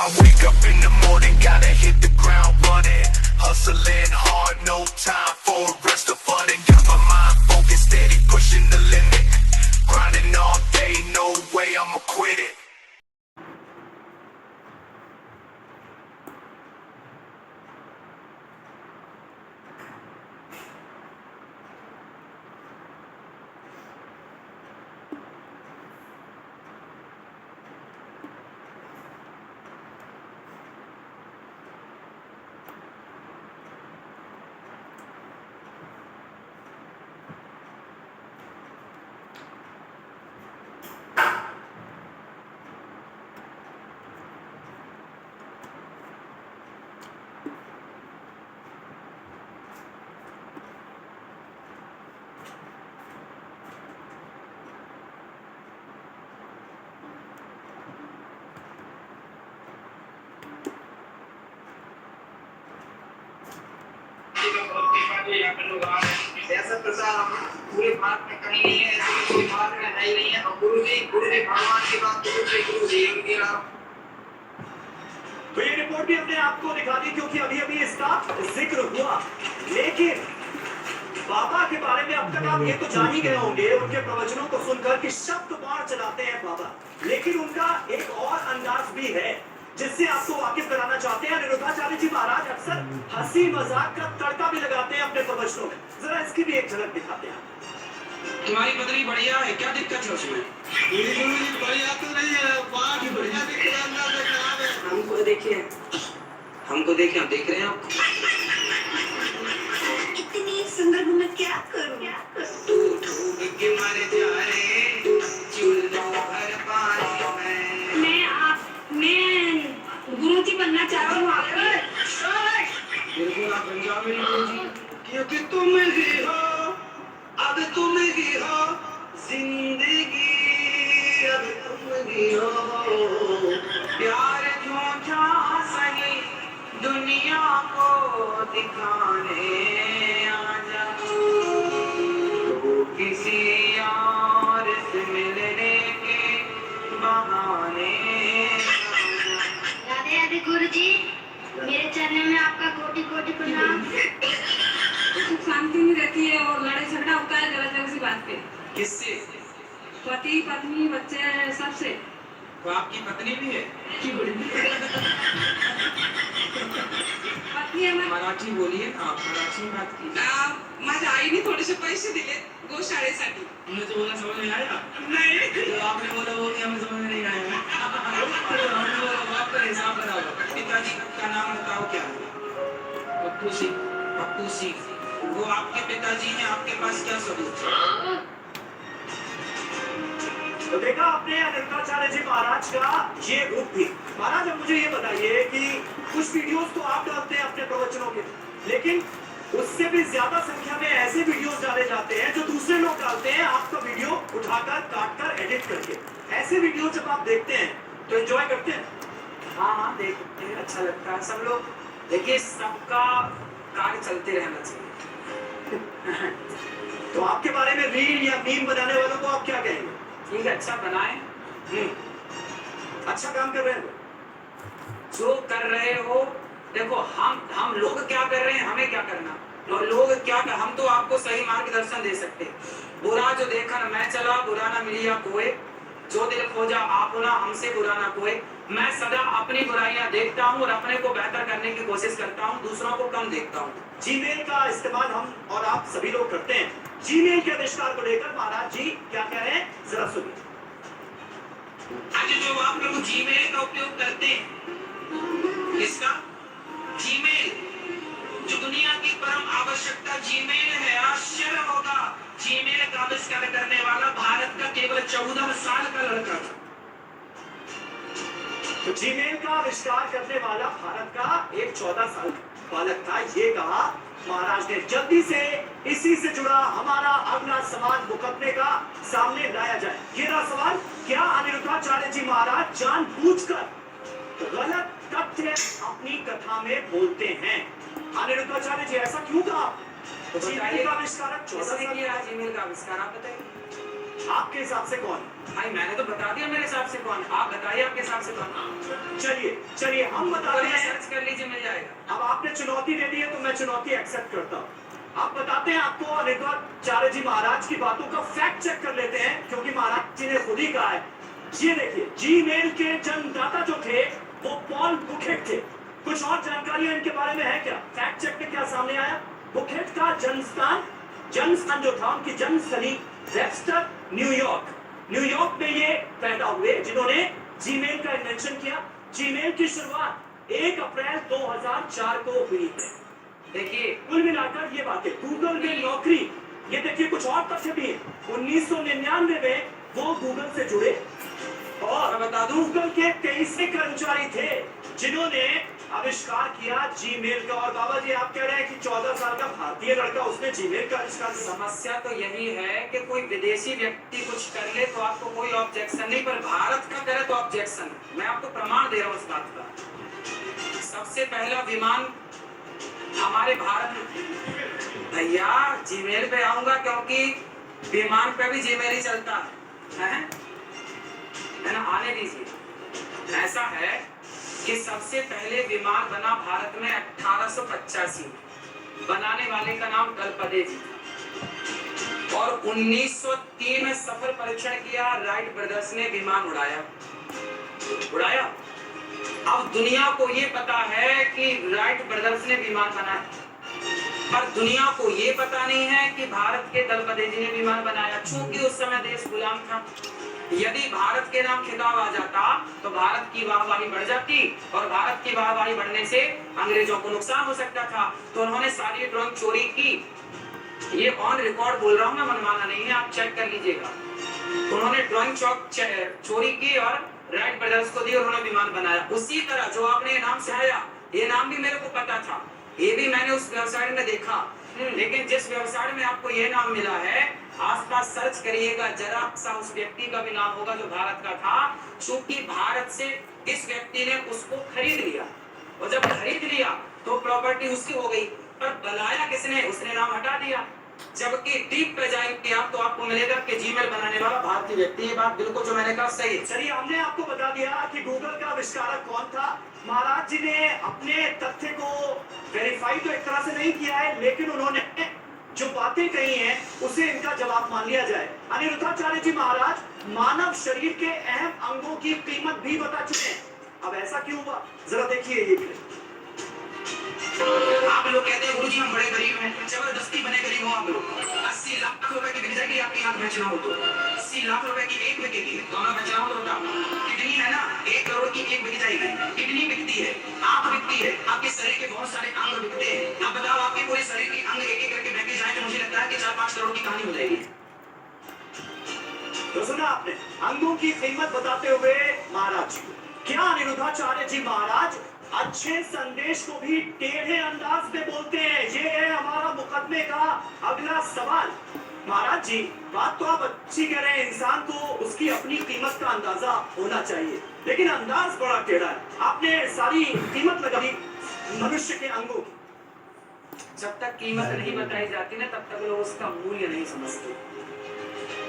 I wake up in the morning, gotta hit the ground running. Hustling hard, no time for a rest of fun. And got my mind focused, steady pushing the limit. Grinding all day, no way I'ma quit it. सियासत प्रचार पूरे भारत में कहीं नहीं है, ऐसे कोई भारत में है ही नहीं है। और गुरु जी भगवान की बात गुरु जी एक दिया। तो ये रिपोर्ट भी हमने आपको दिखा दी क्योंकि अभी अभी इसका जिक्र हुआ। लेकिन बाबा के बारे में अब तक आप ये तो जान ही गए होंगे उनके प्रवचनों को सुनकर कि शब्द बाण चलाते हैं बाबा, लेकिन उनका एक और अंदाज भी है जिससे आपको वाकिफ कराना चाहते हैं। अनिरुद्धाचार्य जी महाराज अक्सर हंसी मजाक का तड़का भी लगाते हैं अपने प्रवचनों में, जरा इसकी भी एक झलक दिखाते हैं। तुम्हारी पत्नी बढ़िया है, क्या दिक्कत है उसमें? बढ़िया तो नहीं है, बात बढ़िया दिख रहा है। हमको देखिए, हम देख रहे हैं आपको। इतनी सुंदर हूँ मैं, क्या करूँ? तू डूब के मर जा रे चुल्लू भर पानी में। मैं गुरुजी बनना चाह रहा हूँ। बिल्कुल आप बन जाओ मेरी गुरुजी, क्योंकि तुम ही हो, अब तुम ही हो जिंदगी, अब तुम ही हो प्यार झूठा सही दुनिया को दिखाने आ जाओ। तो किसी और से मिलने के बहाने। राधे राधे गुरुजी, मेरे चरणों में आपका कोटि कोटि प्रणाम। सुख शांति नहीं रहती है और लड़ाई झगड़ा होता है जरा जरा सी बात पे। किससे? पति पत्नी बच्चे सबसे। वो आपकी पत्नी भी है? पत्नी है मराठी बोलिए, आप मराठी में बात कीजिए। माझ्या आईने थोडेसे पैसे दिले गोशाळेसाठी। हमने तो बोला समझ में आया? नाही, तो आपने बोला वो भी हमें समझ में नहीं आया। हमने बोला आपका हिसाब बनाओ। पिताजी का नाम बताओ क्या है? पप्पू सिंह। पप्पू सिंह, वो आपके पिताजी हैं, आपके पास क्या सबूत है? तो देखा आपने अनिरुद्धाचार्य जी महाराज का ये रूप भी। महाराज अब मुझे ये बताइए कि कुछ वीडियोस तो आप डालते हैं अपने प्रवचनों के, लेकिन उससे भी ज्यादा संख्या में ऐसे वीडियोस डाले जाते हैं जो दूसरे लोग डालते हैं आपका वीडियो उठाकर काटकर एडिट करके। ऐसे वीडियो जब आप देखते हैं तो एंजॉय करते हैं? हाँ देखते हैं, अच्छा लगता है। सब लोग देखिए, सबका कार्य चलते रहना चाहिए। तो आपके बारे में रील या मीम बनाने वालों को आप क्या कहेंगे? ठीक है, अच्छा बनाए, अच्छा काम कर रहे हैं जो कर रहे हो। देखो हम लोग क्या कर रहे हैं, हमें क्या करना, और लोग क्या कर, हम तो आपको सही मार्गदर्शन दे सकते हैं। बुरा जो देखा न मैं चला, बुरा ना मिलिया कोई, जो दिल खोजा आप ना हमसे बुरा ना कोई। मैं सदा अपनी बुराइयां देखता हूँ और अपने को बेहतर करने की कोशिश करता हूँ, दूसरों को कम देखता हूँ। जीमेल का इस्तेमाल हम और आप सभी लोग करते हैं। जीमेल के आविष्कार को लेकर महाराज जी क्या कह रहे हैं, जरा सुनिए। आज जो आप लोग जीमेल का उपयोग करते हैं, इसका जीमेल जो दुनिया की परम आवश्यकता जीमेल है, आश्चर्य होगा जीमेल का आविष्कार करने वाला भारत का केवल 14 साल का लड़का था। तो जीमेल का आविष्कार करने वाला भारत का एक 14 साल बालक था। ये कहा महाराज ने। जल्दी से इसी से जुड़ा हमारा अगला सवाल मुकदमे का सामने लाया जाए। ये रहा सवाल, क्या अनिरुद्धाचार्य जी महाराज जानबूझकर गलत तथ्य अपनी कथा में बोलते हैं? अनिरुद्धाचार्य जी ऐसा क्यों कहा? जीमेल का आविष्कारक 14 साल जीमेल का आविष्कार आप बताइए। आपके हिसाब से कौन? भाई मैंने तो बता दिया मेरे हिसाब से कौन, आप बताइए आपके हिसाब से कौन। चलिए हम बताते हैं। सर्च कर लीजिए, मिल जाएगा। अब आपने चुनौती दे दी है तो मैं चुनौती एक्सेप्ट करता हूँ। आप बताते हैं, आपको अनिरुद्धाचार्य जी महाराज की बातों का फैक्ट चेक कर लेते हैं, क्योंकि महाराज जी ने खुद ही कहा है। ये देखिए, जीमेल के जन्मदाता जो थे वो पॉल बुखेट थे। कुछ और जानकारियां इनके बारे में है क्या? फैक्ट चेक में क्या सामने आया? बुखेट का जन्मस्थान जो था, उनकी जन्मस्थली वेबस्टर न्यूयॉर्क में ये पैदा हुए, जिन्होंने जीमेल का इन्वेंशन किया। जीमेल की शुरुआत 1 अप्रैल 2004 को हुई है। देखिए कुल मिलाकर ये बातें, गूगल में नौकरी, ये देखिए कुछ और तथ्य भी है। 1999 में वो गूगल से जुड़े और मैं बता दूं, गूगल के 23 कर्मचारी थे जिन्होंने आविष्कार किया जीमेल का। और बाबा जी आप कह रहे हैं कि 14 साल का भारतीय लड़का, उसने जीमेल का आविष्कार किया। समस्या तो यही है कि कोई विदेशी व्यक्ति कुछ कर ले तो आपको कोई ऑब्जेक्शन नहीं, पर भारत का करे तो ऑब्जेक्शन। मैं आपको प्रमाण दे रहा हूँ इस बात का। सबसे पहला विमान हमारे भारत में, भैया जीमेल पे आऊंगा क्योंकि विमान पे भी जीमेल ही चलता है ना, आने दीजिए। ऐसा है कि सबसे पहले विमान बना भारत में 1885, बनाने वाले का नाम गलपदे जी था। और 1903 में सफल परीक्षण किया, राइट ब्रदर्स ने विमान उड़ाया। अब दुनिया को ये पता है कि राइट ब्रदर्स ने विमान बनाया, पर दुनिया को ये पता नहीं है कि भारत के दलपति जी ने विमान बनाया, क्योंकि उस समय देश गुलाम था। यदि भारत के नाम खिताब आ जाता तो भारत की वाहवाही बढ़ जाती, और भारत की वाहवाही बढ़ने से अंग्रेजों को नुकसान हो सकता था। तो उन्होंने सारी ड्राइंग चोरी की। ये ऑन रिकॉर्ड बोल रहा हूँ मैं, मनमाना नहीं है, आप चेक कर लीजिएगा। उन्होंने ड्राइंग चोरी की और राइट ब्रदर्स को दी और उन्होंने विमान बनाया। उसी तरह जो आपने नाम से आया, ये नाम भी मेरे को पता था, ये भी मैंने उस वेबसाइट में देखा। लेकिन जिस वेबसाइट में आपको ये नाम मिला है, आसपास सर्च करिएगा जरा सा, उस व्यक्ति का भी नाम होगा जो भारत का था। चूंकि भारत से इस व्यक्ति ने उसको खरीद लिया, और जब खरीद लिया तो प्रॉपर्टी उसकी हो गई, पर बनाया किसने? उसने नाम हटा दिया। जबकि डीप पे जाएंगे आप तो आपको मिलेगा कि जीमेल बनाने वाला भारतीय व्यक्ति। ये बात बिल्कुल जो मैंने कहा सही है। चलिए हमने आपको बता दिया कि गूगल का आविष्कारक कौन था। महाराज जी ने अपने तथ्य को वेरीफाई तो एक तरह से नहीं किया है, लेकिन उन्होंने जो बातें कही हैं उसे इनका जवाब मान लिया जाए। अनिरुद्धाचार्य जी महाराज मानव शरीर के अहम अंगों की कीमत भी बता चुके हैं। अब ऐसा क्यों हुआ, जरा देखिए ये क्लिप। आप लोग कहते हैं गुरुजी हम बड़े गरीब हैं, जबरदस्ती बने गरीब हो आप लोग। 80 लाख रुपए की बिक जाएगी आपकी आंख बेचना हो तो। 80 लाख रुपए की एक बिकेगी, दोनों बेचना हो तो बताओ। किडनी है ना, 1 करोड़ की एक बिक जाएगी। किडनी बिकती है, आंख बिकती है, आपके शरीर के बहुत सारे अंग बिकते हैं। अब बताओ आपके पूरे शरीर के अंग एक एक करके बेचे जाए तो मुझे लगता है कि 4-5 करोड़ की कहानी हो जाएगी। तो सुना आपने अंगों की कीमत बताते हुए महाराज जी। क्या अनिरुद्धाचार्य जी महाराज अच्छे संदेश को भी टेढ़े अंदाज में बोलते हैं? ये है हमारा मुकदमे का अगला सवाल। महाराज जी बात तो आप अच्छी कह रहे हैं, इंसान को उसकी अपनी कीमत का अंदाजा होना चाहिए, लेकिन अंदाज बड़ा टेढ़ा है। आपने सारी कीमत लगा दी मनुष्य के अंगों की। जब तक कीमत नहीं बताई जाती ना, तब तक लोग उसका मूल्य नहीं समझते।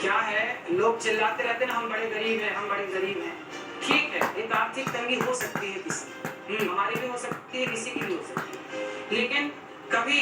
क्या है, लोग चिल्लाते रहते हैं हम बड़े गरीब हैं, हम बड़े गरीब हैं। ठीक है, एक आर्थिक तंगी हो सकती है किसी, हमारी भी हो सकती है, किसी की भी हो सकती है, लेकिन कभी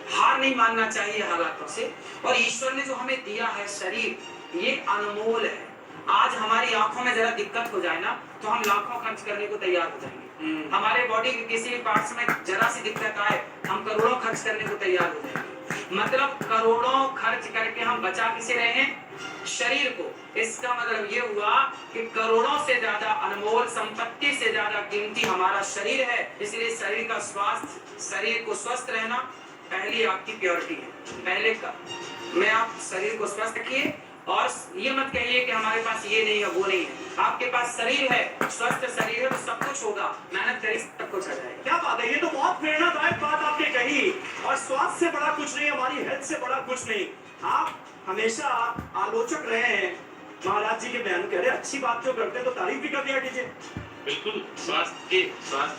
हार नहीं मानना चाहिए हालातों से। और ईश्वर ने जो हमें दिया है शरीर, ये अनमोल है। आज हमारी आंखों में जरा दिक्कत हो जाए ना तो हम लाखों खर्च करने को तैयार हो जाएंगे। हमारे बॉडी के किसी भी पार्ट्स में जरा सी दिक्कत आए, हम करोड़ों खर्च करने को तैयार हो जाएंगे। मतलब करोड़ों खर्च करके हम बचा किसे रहे हैं? शरीर को। इसका मतलब ये हुआ कि करोड़ों से ज्यादा अनमोल, संपत्ति से ज्यादा कीमती हमारा शरीर है। इसलिए शरीर का स्वास्थ्य, शरीर को स्वस्थ रहना पहली आपकी प्योरिटी है। पहले का मैं आप शरीर को स्वस्थ रखिए, और ये मत कहिए कि हमारे पास ये नहीं है वो नहीं है। आपके पास शरीर है, स्वस्थ शरीर है तो सब कुछ होगा, मेहनत करिए सब कुछ आ जाएगा। क्या बात है, ये तो बहुत प्रेरणादायक बात आपने कही। और स्वास्थ्य से बड़ा कुछ नहीं, हमारी हेल्थ से बड़ा कुछ नहीं। आप हमेशा आलोचक रहे हैं महाराज जी के बयान, कह रहे अच्छी बात जो करते हैं तो तारीफ भी कर दिया कीजिए। बिल्कुल स्वास्थ्य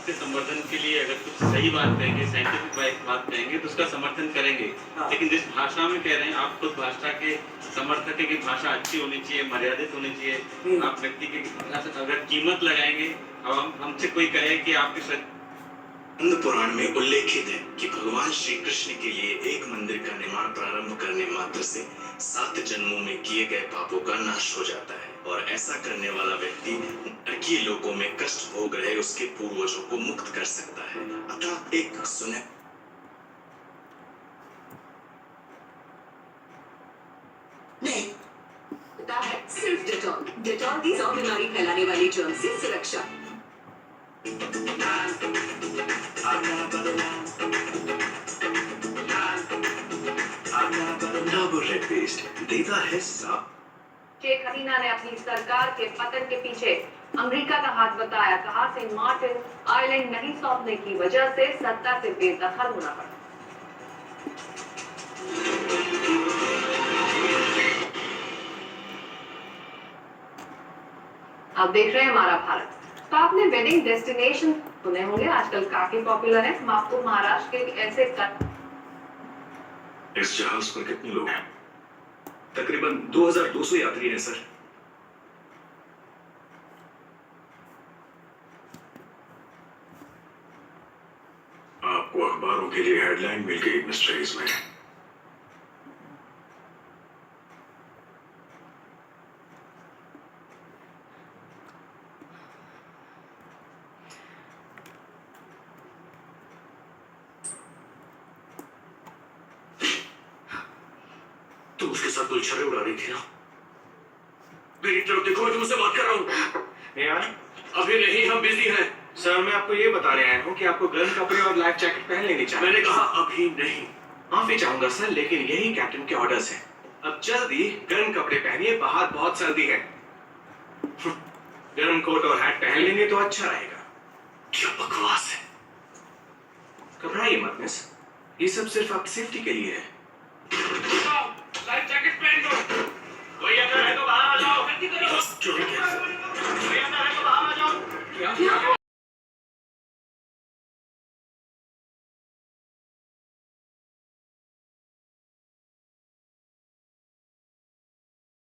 के संवर्धन के लिए अगर कुछ सही बात कहेंगे, साइंटिफिक बात कहेंगे तो उसका समर्थन करेंगे। हाँ। लेकिन जिस भाषा में कह रहे हैं, आप खुद भाषा के समर्थक है कि भाषा अच्छी होनी चाहिए, मर्यादित होनी चाहिए। आप व्यक्ति की अगर कीमत लगाएंगे, अब हमसे कोई कहे कि आपके हिंद पुराण में उल्लेखित है कि भगवान श्री कृष्ण के लिए एक मंदिर का निर्माण प्रारंभ करने मात्र से 7 जन्मों में किए गए पापों का नाश हो जाता है और ऐसा करने वाला व्यक्ति नरकीय लोकों में कष्ट भोग रहे उसके पूर्वजों को मुक्त कर सकता है। अतः एक सुने नहीं है सिर्फ डेटॉल की बीमारी फैलाने वाली जर्म से सुरक्षा। डाबर रेड पेस्ट देता है साफ। शेख हसीना ने अपनी सरकार के पतन के पीछे अमेरिका का हाथ बताया। कहा सेंट मार्टिन आइलैंड नहीं सौंपने की वजह से सत्ता से बेदखल होना पड़ा। आप देख रहे हैं हमारा भारत। तो आपने वेडिंग डेस्टिनेशन सुने होंगे, आजकल काफी पॉपुलर है। हम आपको महाराष्ट्र के ऐसे इस जहाज पर कितने लोग हैं? तकरीबन 2200 यात्री हैं सर। आपको अखबारों के लिए हेडलाइन मिल गई मिस्टर इसमें। तुम उसके साथ गुलछर्रे उड़ा रही थी ना? मेरी तरफ देखो, मैं तुमसे बात कर रहा हूँ। यार अभी नहीं, हम बिजी हैं। सर, मैं आपको ये बता रहा हूँ कि आपको गर्म कपड़े और लाइफ जैकेट पहन लेनी चाहिए। मैंने कहा अभी नहीं। माफी चाहूंगा सर, लेकिन यही कैप्टन के ऑर्डर्स हैं। अब जल्दी गर्म कपड़े पहनिए, बाहर बहुत सर्दी है। गर्म कोट और हैट पहन लेंगे तो अच्छा रहेगा। क्या बकवास है। घबराइए मत मिस, ये सब सिर्फ आपकी सेफ्टी के लिए है। लाइफ जैकेट पहन लो। कोई अगर है तो बाहर आ जाओ। जल्दी करो। क्यों नहीं कह